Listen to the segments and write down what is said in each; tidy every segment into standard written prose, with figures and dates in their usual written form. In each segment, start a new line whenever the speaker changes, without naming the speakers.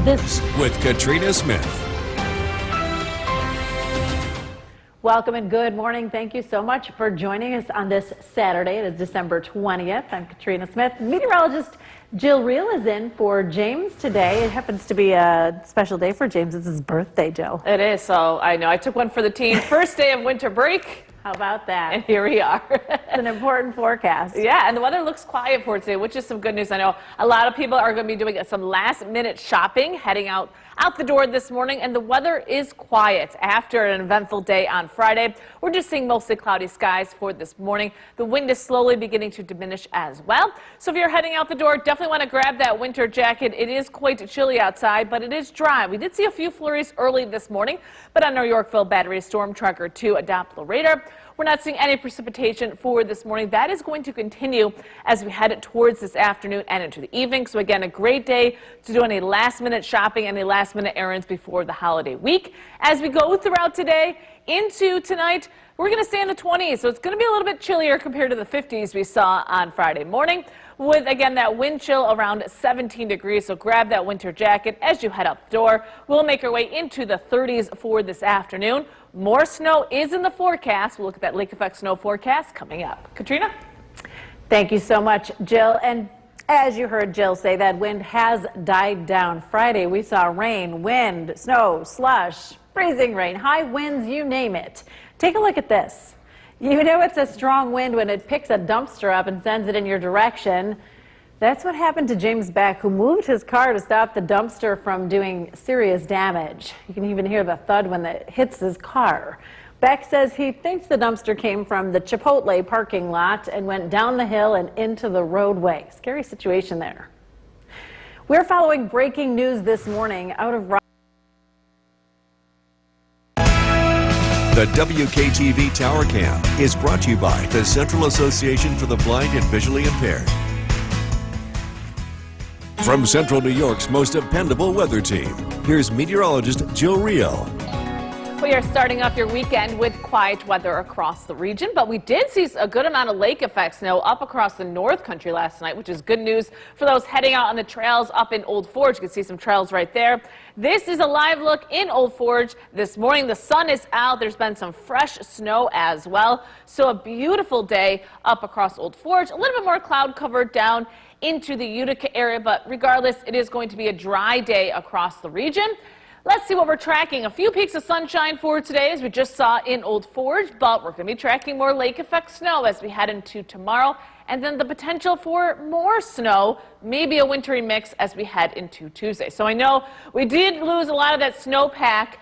This
with Katrina Smith.
Welcome and good morning. Thank you so much for joining us on this Saturday. It is December 20th. I'm Katrina Smith. Meteorologist Jill Reel is in for James today. It happens to be a special day for James. It's his birthday, Jill.
It is, so I know. I took one for the team. First day of winter break.
How about that?
And here we are.
It's an important forecast.
Yeah, and the weather looks quiet for today, which is some good news. I know a lot of people are going to be doing some last-minute shopping, heading out the door this morning, and the weather is quiet after an eventful day on Friday. We're just seeing mostly cloudy skies for this morning. The wind is slowly beginning to diminish as well. So if you're heading out the door, definitely want to grab that winter jacket. It is quite chilly outside, but it is dry. We did see a few flurries early this morning, but on our Yorkville Battery Storm Tracker 2 Doppler radar, we're not seeing any precipitation for this morning. That is going to continue as we head towards this afternoon and into the evening. So again, a great day to do any last-minute shopping, any last-minute errands before the holiday week. As we go throughout today into tonight, we're going to stay in the 20s. So it's going to be a little bit chillier compared to the 50s we saw on Friday morning, with, again, that wind chill around 17 degrees. So grab that winter jacket as you head out the door. We'll make our way into the 30s for this afternoon. More snow is in the forecast. We'll look at that lake effect snow forecast coming up. Katrina?
Thank you so much, Jill. And as you heard Jill say, that wind has died down. Friday, we saw rain, wind, snow, slush, freezing rain, high winds, you name it. Take a look at this. You know it's a strong wind when it picks a dumpster up and sends it in your direction. That's what happened to James Beck, who moved his car to stop the dumpster from doing serious damage. You can even hear the thud when it hits his car. Beck says he thinks the dumpster came from the Chipotle parking lot and went down the hill and into the roadway. Scary situation there. We're following breaking news this morning out of
The WKTV Tower Cam is brought to you by the Central Association for the Blind and Visually Impaired. From Central New York's most dependable weather team, here's meteorologist Jill Reel.
We are starting off your weekend with quiet weather across the region, but we did see a good amount of lake effect snow up across the North Country last night, which is good news for those heading out on the trails up in Old Forge. You can see some trails right there. This is a live look in Old Forge this morning. The sun is out. There's been some fresh snow as well. So a beautiful day up across Old Forge. A little bit more cloud cover down into the Utica area, but regardless, it is going to be a dry day across the region. Let's see what we're tracking. A few peaks of sunshine for today, as we just saw in Old Forge, but we're going to be tracking more lake effect snow as we head into tomorrow, and then the potential for more snow, maybe a wintry mix as we head into Tuesday. So I know we did lose a lot of that snowpack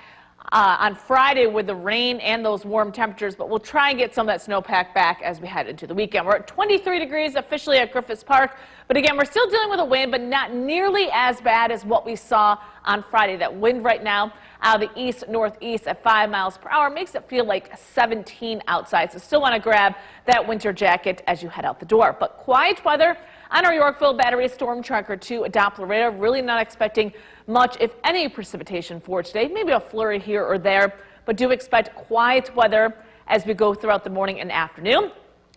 on Friday with the rain and those warm temperatures, but we'll try and get some of that snowpack back as we head into the weekend. We're at 23 degrees officially at Griffiths Park, but again, we're still dealing with a wind, but not nearly as bad as what we saw on Friday. That wind right now out of the east-northeast at 5 miles per hour makes it feel like 17 outside, so still want to grab that winter jacket as you head out the door. But quiet weather on our Yorkville Battery Storm Tracker 2 Doppler radar. Really not expecting much, if any, precipitation for today. Maybe a flurry here or there, but do expect quiet weather as we go throughout the morning and afternoon.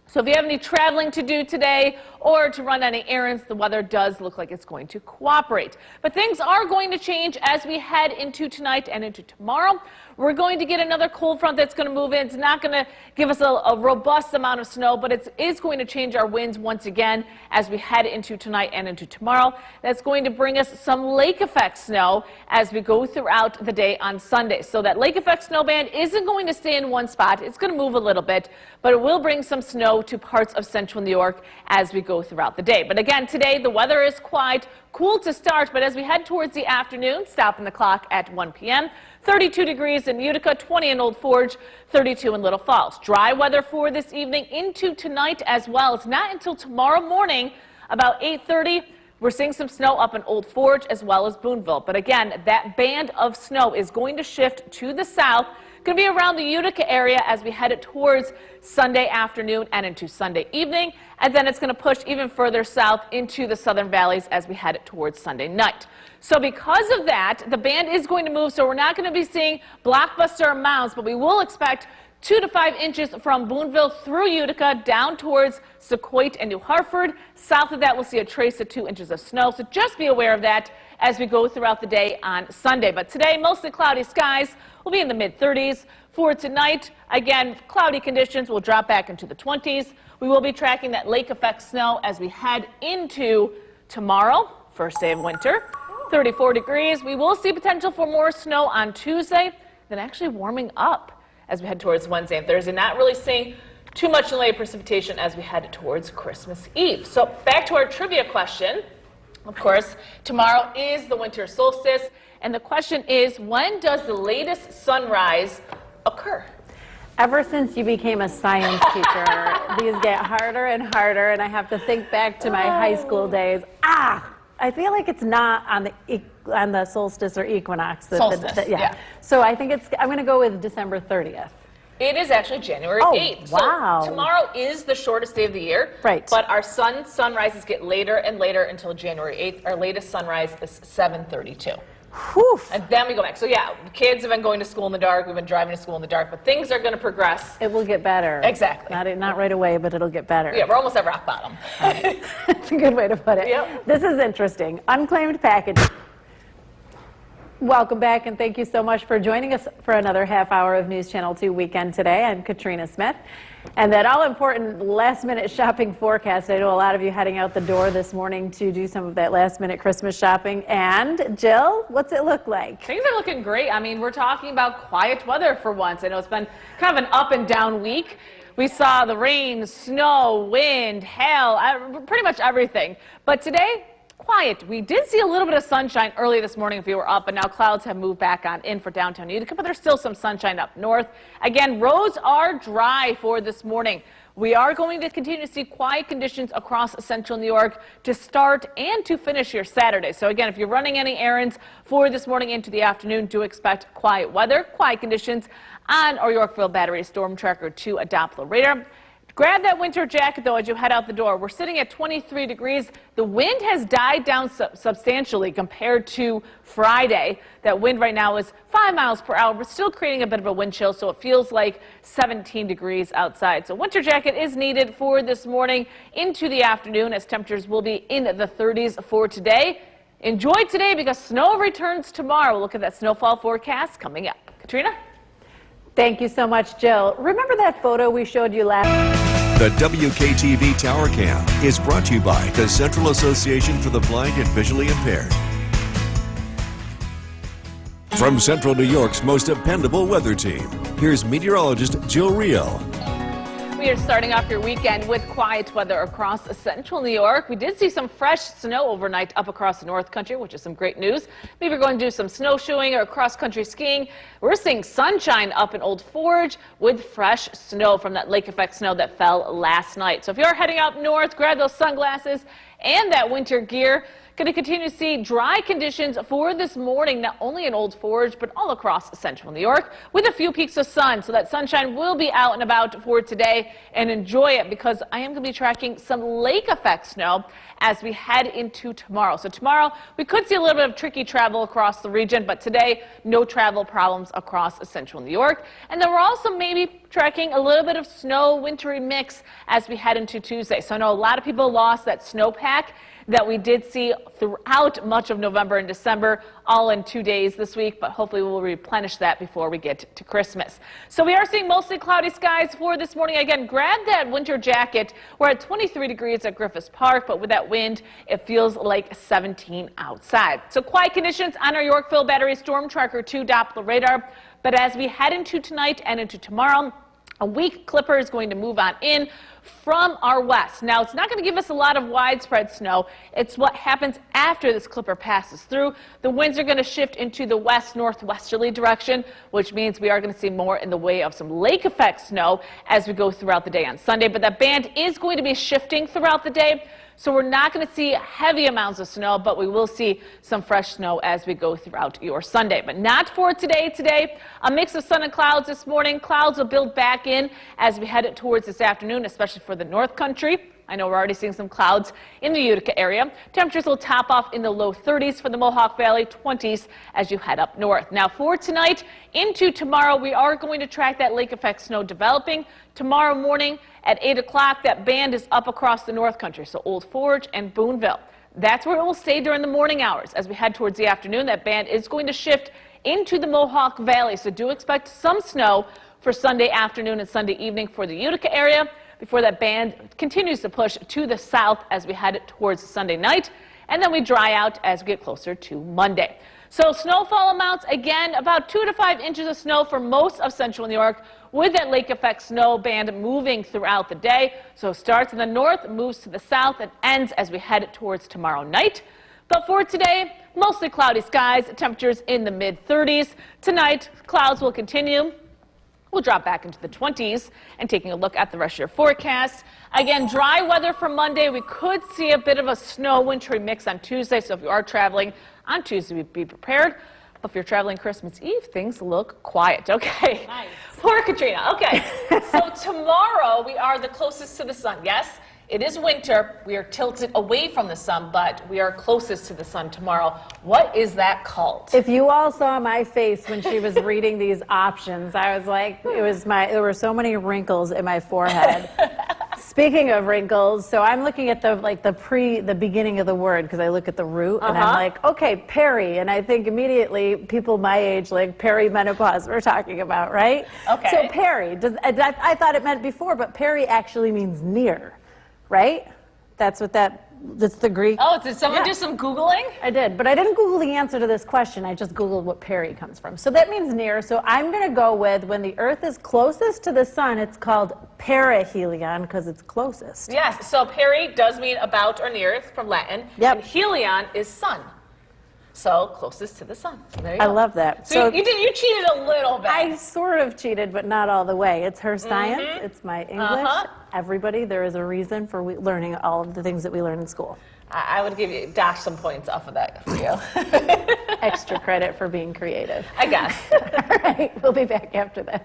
So if you have any traveling to do today or to run any errands, the weather does look like it's going to cooperate. But things are going to change as we head into tonight and into tomorrow. We're going to get another cold front that's going to move in. It's not going to give us a robust amount of snow, but it is going to change our winds once again as we head into tonight and into tomorrow. That's going to bring us some lake effect snow as we go throughout the day on Sunday. So that lake effect snow band isn't going to stay in one spot. It's going to move a little bit, but it will bring some snow to parts of central New York as we go throughout the day. But again, today the weather is quiet, cool to start, but as we head towards the afternoon, stopping the clock at 1 p.m., 32 degrees in Utica, 20 in Old Forge, 32 in Little Falls. Dry weather for this evening into tonight as well. It's not until tomorrow morning, about 8:30, we're seeing some snow up in Old Forge as well as Boonville. But again, that band of snow is going to shift to the south. Going to be around the Utica area as we head towards Sunday afternoon and into Sunday evening. And then it's going to push even further south into the southern valleys as we head towards Sunday night. So because of that, the band is going to move. So we're not going to be seeing blockbuster amounts, but we will expect 2 to 5 inches from Boonville through Utica down towards Sequoia and New Hartford. South of that, we'll see a trace of 2 inches of snow. So just be aware of that as we go throughout the day on Sunday. But today, mostly cloudy skies. Will be in the mid-30s. For tonight, again, cloudy conditions will drop back into the 20s. We will be tracking that lake effect snow as we head into tomorrow, first day of winter. 34 degrees. We will see potential for more snow on Tuesday, then actually warming up as we head towards Wednesday and Thursday. Not really seeing too much in the way of precipitation as we head towards Christmas Eve. So back to our trivia question. Of course, tomorrow is the winter solstice, and the question is, when does the latest sunrise occur?
Ever since you became a science teacher, these get harder and harder, and I have to think back to my high school days. I feel like it's not on the solstice or equinox.
Solstice, yeah.
So I think I'm going to go with December 30th.
It is actually January 8th.
Wow.
So tomorrow is the shortest day of the year.
Right.
But our sunrises get later and later until January 8th. Our latest sunrise is 7:32.
Whew.
And then we go back. So yeah, kids have been going to school in the dark. We've been driving to school in the dark. But things are going to progress.
It will get better.
Exactly.
Not right away, but it'll get better.
Yeah, we're almost at rock bottom.
That's a good way to put it.
Yep.
This is interesting. Unclaimed packaging. Welcome back, and thank you so much for joining us for another half hour of News Channel 2 Weekend Today. I'm Katrina Smith. And that all-important last-minute shopping forecast. I know a lot of you heading out the door this morning to do some of that last-minute Christmas shopping. And, Jill, what's it look like?
Things are looking great. I mean, we're talking about quiet weather for once. I know it's been kind of an up-and-down week. We saw the rain, snow, wind, hail, pretty much everything. But today, quiet. We did see a little bit of sunshine early this morning if you were up, but now clouds have moved back on in for downtown Utica, but there's still some sunshine up north. Again, roads are dry for this morning. We are going to continue to see quiet conditions across central New York to start and to finish your Saturday. So again, if you're running any errands for this morning into the afternoon, do expect quiet weather, quiet conditions on our Yorkville Battery Storm Tracker 2 Doppler radar. Grab that winter jacket, though, as you head out the door. We're sitting at 23 degrees. The wind has died down substantially compared to Friday. That wind right now is 5 miles per hour. We're still creating a bit of a wind chill, so it feels like 17 degrees outside. So winter jacket is needed for this morning into the afternoon, as temperatures will be in the 30s for today. Enjoy today because snow returns tomorrow. We'll look at that snowfall forecast coming up. Katrina?
Thank you so much, Jill. Remember that photo we showed you last?
The WKTV Tower Cam is brought to you by the Central Association for the Blind and Visually Impaired. From Central New York's most dependable weather team, here's meteorologist Jill Riehl.
We are starting off your weekend with quiet weather across central New York. We did see some fresh snow overnight up across the North Country, which is some great news. Maybe we're going to do some snowshoeing or cross-country skiing. We're seeing sunshine up in Old Forge with fresh snow from that lake effect snow that fell last night. So if you're heading up north, grab those sunglasses and that winter gear. Going to continue to see dry conditions for this morning, not only in Old Forge, but all across central New York with a few peaks of sun. So that sunshine will be out and about for today, and enjoy it because I am going to be tracking some lake effect snow as we head into tomorrow. So tomorrow we could see a little bit of tricky travel across the region, but today no travel problems across central New York. And then we're also maybe tracking a little bit of snow wintry mix as we head into Tuesday. So I know a lot of people lost that snowpack that we did see throughout much of November and December, all in 2 days this week, but hopefully we'll replenish that before we get to Christmas. So we are seeing mostly cloudy skies for this morning. Again, grab that winter jacket. We're at 23 degrees at Griffith Park, but with that wind, it feels like 17 outside. So quiet conditions on our Yorkville Battery Storm Tracker 2 Doppler radar, but as we head into tonight and into tomorrow, a weak clipper is going to move on in from our west. Now, it's not going to give us a lot of widespread snow. It's what happens after this clipper passes through. The winds are going to shift into the west-northwesterly direction, which means we are going to see more in the way of some lake effect snow as we go throughout the day on Sunday. But that band is going to be shifting throughout the day. So we're not going to see heavy amounts of snow, but we will see some fresh snow as we go throughout your Sunday. But not for today. Today, a mix of sun and clouds this morning. Clouds will build back in as we head towards this afternoon, especially for the North Country. I know we're already seeing some clouds in the Utica area. Temperatures will top off in the low 30s for the Mohawk Valley, 20s as you head up north. Now for tonight into tomorrow, we are going to track that lake effect snow developing. Tomorrow morning at 8 o'clock, that band is up across the North Country, so Old Forge and Boonville. That's where it will stay during the morning hours. As we head towards the afternoon, that band is going to shift into the Mohawk Valley, so do expect some snow for Sunday afternoon and Sunday evening for the Utica area before that band continues to push to the south as we head towards Sunday night, and then we dry out as we get closer to Monday. So snowfall amounts, again, about 2 to 5 inches of snow for most of central New York, with that lake effect snow band moving throughout the day. So starts in the north, moves to the south, and ends as we head towards tomorrow night. But for today, mostly cloudy skies, temperatures in the mid-30s. Tonight, clouds will continue. We'll drop back into the 20s. And taking a look at the rest of your forecast, again, dry weather for Monday. We could see a bit of a snow-wintry mix on Tuesday, so if you are traveling on Tuesday, be prepared. But if you're traveling Christmas Eve, things look quiet. Okay.
Nice.
Poor Katrina. Okay. So tomorrow, we are the closest to the sun. Yes, it is winter. We are tilted away from the sun, but we are closest to the sun tomorrow. What is that called?
If you all saw my face when she was reading these options, I was like, there were so many wrinkles in my forehead. Speaking of wrinkles, so I'm looking at the beginning of the word because I look at the root and I'm like, okay, peri, and I think immediately people my age like perimenopause we're talking about, right?
Okay.
So peri, I thought it meant before, but peri actually means near, right? That's the Greek.
Oh, did someone do some Googling?
I did, but I didn't Google the answer to this question. I just Googled what peri comes from. So that means near. So I'm going to go with when the Earth is closest to the sun, it's called perihelion because it's closest.
Yes, so peri does mean about or near from Latin.
Yep.
And helion is sun. So closest to the sun. There you go.
I love that.
So you cheated a little bit.
I sort of cheated, but not all the way. It's her science. It's my English. Everybody, there is a reason for learning all of the things that we learn in school.
I would dash some points off of that for you.
Extra credit for being creative.
I guess.
All right, we'll be back after this.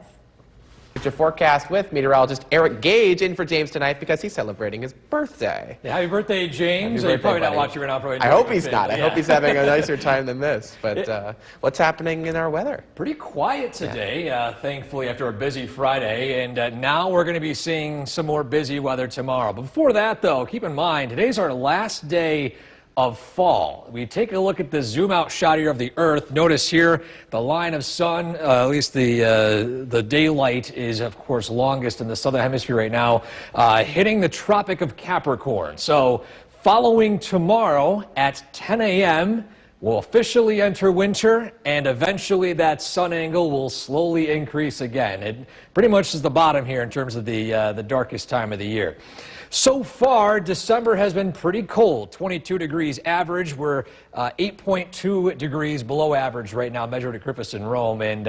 It's your forecast with meteorologist Eric Gage in for James tonight because he's celebrating his birthday.
Yeah, happy birthday, James.
Happy
You're probably
birthday,
not watching right now. Probably
I hope he's not. I
Yeah.
hope he's having a nicer time than this. But what's happening in our weather?
Pretty quiet today, thankfully, after a busy Friday. And now we're going to be seeing some more busy weather tomorrow. But before that, though, keep in mind, today's our last day of fall. We take a look at the zoom out shot here of the Earth. Notice here the line of sun, at least the daylight is of course longest in the southern hemisphere right now, hitting the Tropic of Capricorn. So following tomorrow at 10 a.m. we'll officially enter winter, and eventually that sun angle will slowly increase again. It pretty much is the bottom here in terms of the darkest time of the year. So far, December has been pretty cold, 22 degrees average. We're 8.2 degrees below average right now, measured at Griffiths in Rome. And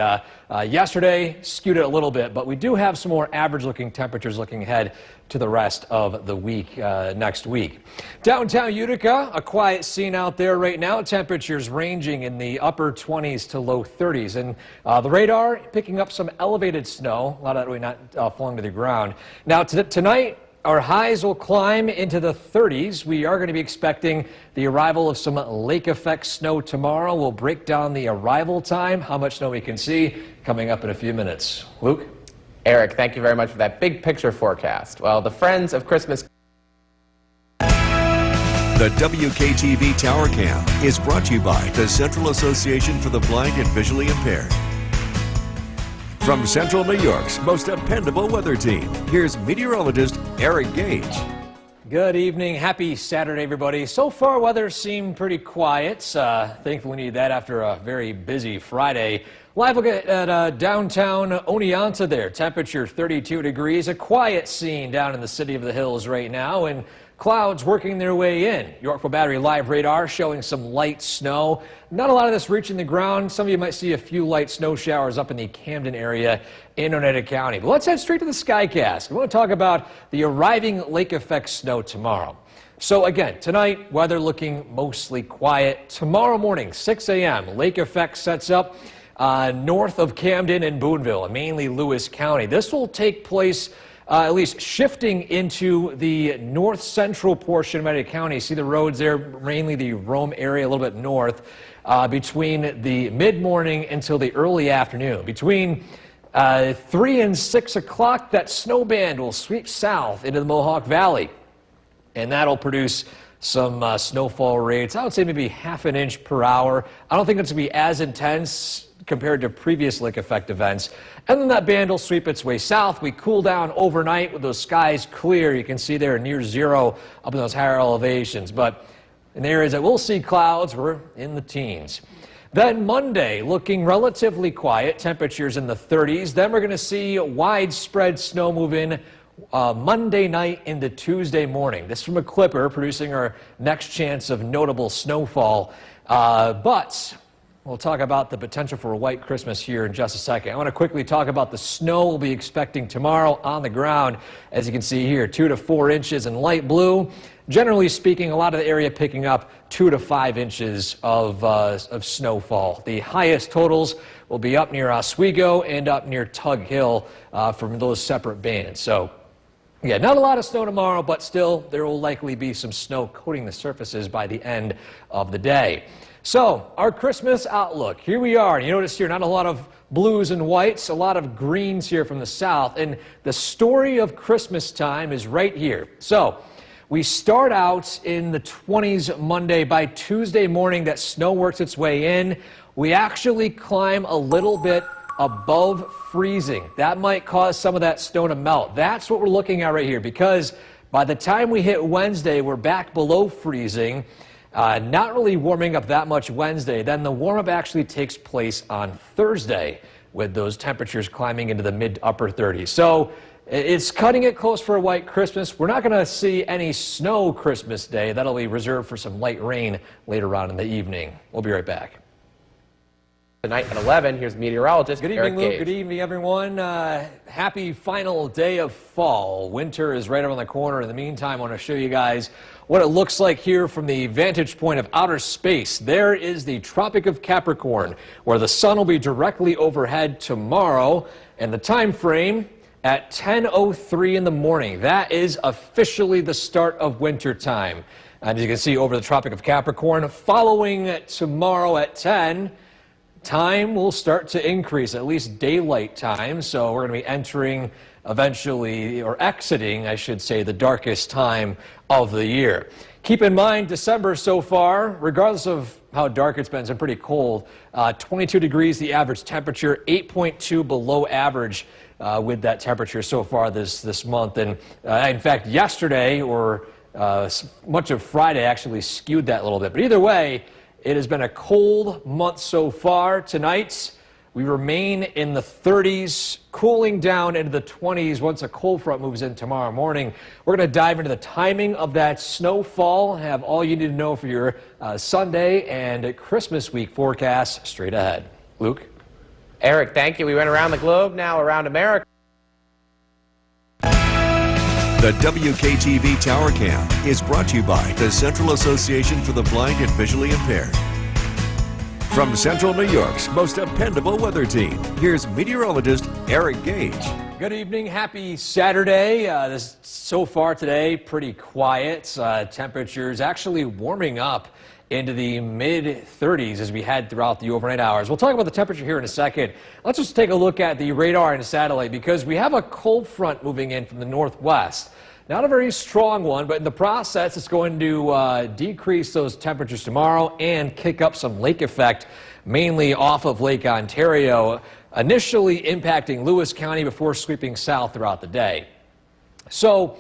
yesterday skewed it a little bit, but we do have some more average-looking temperatures looking ahead to the rest of the week, next week. Downtown Utica, a quiet scene out there right now. Temperatures ranging in the upper 20s to low 30s. And the radar picking up some elevated snow, a lot of that really not falling to the ground. Now, tonight, our highs will climb into the 30s. We are going to be expecting the arrival of some lake effect snow tomorrow. We'll break down the arrival time, how much snow we can see, coming up in a few minutes. Luke?
Eric, thank you very much for that big picture forecast. Well, the Friends of Christmas.
The WKTV Tower Cam is brought to you by the Central Association for the Blind and Visually Impaired. From Central New York's most dependable weather team, here's meteorologist Eric Gage.
Good evening. Happy Saturday, everybody. So far, weather seemed pretty quiet. Thankfully, we needed that after a very busy Friday. Live look at downtown Oneonta there. Temperature 32 degrees. A quiet scene down in the city of the hills right now, and clouds working their way in. Yorkville Battery live radar showing some light snow. Not a lot of this reaching the ground. Some of you might see a few light snow showers up in the Camden area in Oneida County. But let's head straight to the Skycast. We want to talk about the arriving lake effect snow tomorrow. So again, tonight, weather looking mostly quiet. Tomorrow morning, 6 a.m., lake effect sets up north of Camden and Boonville, mainly Lewis County. This will take place at least shifting into the north central portion of Medina County. See the roads there, mainly the Rome area, a little bit north, between the mid-morning until the early afternoon. Between 3 and 6 o'clock, that snow band will sweep south into the Mohawk Valley, and that'll produce some snowfall rates. I would say maybe ½ an inch per hour. I don't think it's going to be as intense compared to previous lake effect events. And then that band will sweep its way south. We cool down overnight with those skies clear. You can see they're near zero up in those higher elevations. But in the areas that we'll see clouds, we're in the teens. Then Monday, looking relatively quiet, temperatures in the 30s. Then we're going to see widespread snow move in Monday night into Tuesday morning. This from a clipper, producing our next chance of notable snowfall. But we'll talk about the potential for a white Christmas here in just a second. I want to quickly talk about the snow we'll be expecting tomorrow on the ground. As you can see here, 2 to 4 inches in light blue. Generally speaking, a lot of the area picking up 2 to 5 inches of snowfall. The highest totals will be up near Oswego and up near Tug Hill from those separate bands. So, yeah, not a lot of snow tomorrow, but still there will likely be some snow coating the surfaces by the end of the day. So, our Christmas outlook. Here we are. You notice here not a lot of blues and whites, a lot of greens here from the south. And the story of Christmas time is right here. So, we start out in the 20s Monday. By Tuesday morning, that snow works its way in. We actually climb a little bit above freezing. That might cause some of that snow to melt. That's what we're looking at right here, because by the time we hit Wednesday, we're back below freezing. Not really warming up that much Wednesday. Then the warm-up actually takes place on Thursday, with those temperatures climbing into the mid to upper 30s. So it's cutting it close for a white Christmas. We're not going to see any snow Christmas Day. That'll be reserved for some light rain later on in the evening. We'll be right back.
Tonight at 11, here's meteorologist
Good
Eric
evening, Luke.
Gage.
Good evening, everyone. Happy final day of fall. Winter is right around the corner. In the meantime, I want to show you guys what it looks like here from the vantage point of outer space. There is the Tropic of Capricorn, where the sun will be directly overhead tomorrow, and the time frame at 10:03 in the morning. That is officially the start of winter time. And as you can see over the Tropic of Capricorn, following tomorrow at 10, time will start to increase, at least daylight time. So we're going to be entering eventually, or exiting, I should say, the darkest time of the year. Keep in mind, December so far, regardless of how dark it's been pretty cold. 22 degrees, the average temperature, 8.2 below average with that temperature so far this month. And in fact, yesterday, or much of Friday, actually skewed that a little bit. But either way, it has been a cold month so far. Tonight, we remain in the 30s, cooling down into the 20s once a cold front moves in tomorrow morning. We're going to dive into the timing of that snowfall, have all you need to know for your Sunday and Christmas week forecast straight ahead. Luke?
Eric, thank you. We went around the globe, now around America.
The WKTV Tower Cam is brought to you by the Central Association for the Blind and Visually Impaired. From Central New York's most dependable weather team, here's meteorologist Eric Gage.
Good evening. Happy Saturday. This so far today, pretty quiet. Temperatures actually warming up into the mid-30s as we head throughout the overnight hours. We'll talk about the temperature here in a second. Let's just take a look at the radar and satellite, because we have a cold front moving in from the northwest. Not a very strong one, but in the process, it's going to decrease those temperatures tomorrow and kick up some lake effect, mainly off of Lake Ontario, initially impacting Lewis County before sweeping south throughout the day. So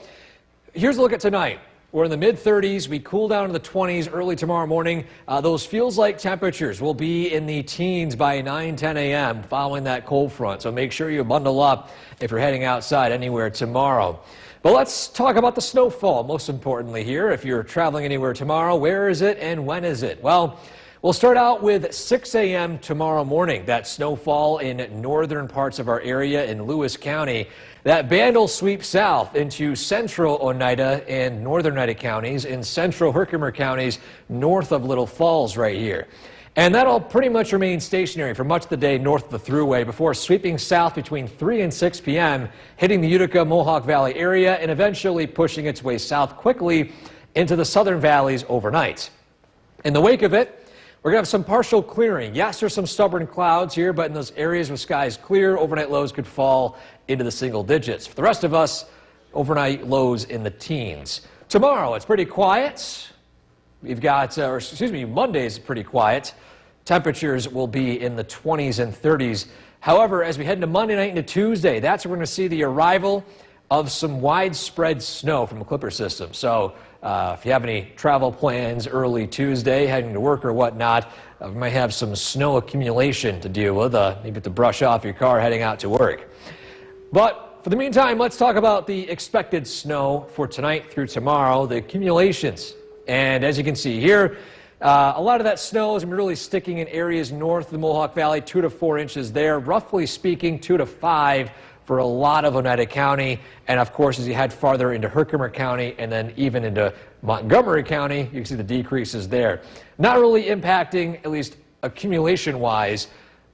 here's a look at tonight. We're in the mid-30s. We cool down to the 20s early tomorrow morning. Those feels-like temperatures will be in the teens by 9-10 a.m. following that cold front. So make sure you bundle up if you're heading outside anywhere tomorrow. But let's talk about the snowfall, most importantly here. If you're traveling anywhere tomorrow, where is it and when is it? Well, we'll start out with 6 a.m. tomorrow morning. That snowfall in northern parts of our area in Lewis County. That band will sweep south into central Oneida and northern Oneida counties, and central Herkimer counties north of Little Falls right here. And that'll pretty much remain stationary for much of the day north of the thruway before sweeping south between 3 and 6 p.m., hitting the Utica Mohawk Valley area and eventually pushing its way south quickly into the southern valleys overnight. In the wake of it, we're going to have some partial clearing. Yes, there's some stubborn clouds here, but in those areas with skies clear, overnight lows could fall into the single digits. For the rest of us, overnight lows in the teens. Tomorrow, it's pretty quiet. We've got, Monday's pretty quiet. Temperatures will be in the 20s and 30s. However, as we head into Monday night into Tuesday, that's where we're going to see the arrival of some widespread snow from the Clipper system. So if you have any travel plans early Tuesday, heading to work or whatnot, we might have some snow accumulation to deal with, maybe to brush off your car heading out to work. But for the meantime, let's talk about the expected snow for tonight through tomorrow, the accumulations. And as you can see here, a lot of that snow is really sticking in areas north of the Mohawk Valley, 2 to 4 inches there. Roughly speaking, 2 to 5 for a lot of Oneida County. And of course, as you head farther into Herkimer County and then even into Montgomery County, you can see the decreases there. Not really impacting, at least accumulation-wise,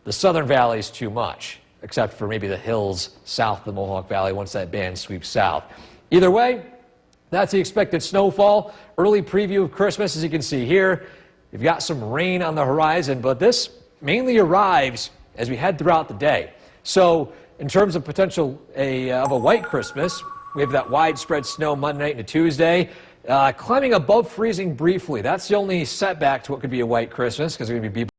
the southern valleys too much, except for maybe the hills south of the Mohawk Valley once that band sweeps south. Either way, that's the expected snowfall. Early preview of Christmas, as you can see here. We've got some rain on the horizon, but this mainly arrives as we head throughout the day. So in terms of potential of a white Christmas, we have that widespread snow Monday night into Tuesday, climbing above freezing briefly. That's the only setback to what could be a white Christmas, because there's going to be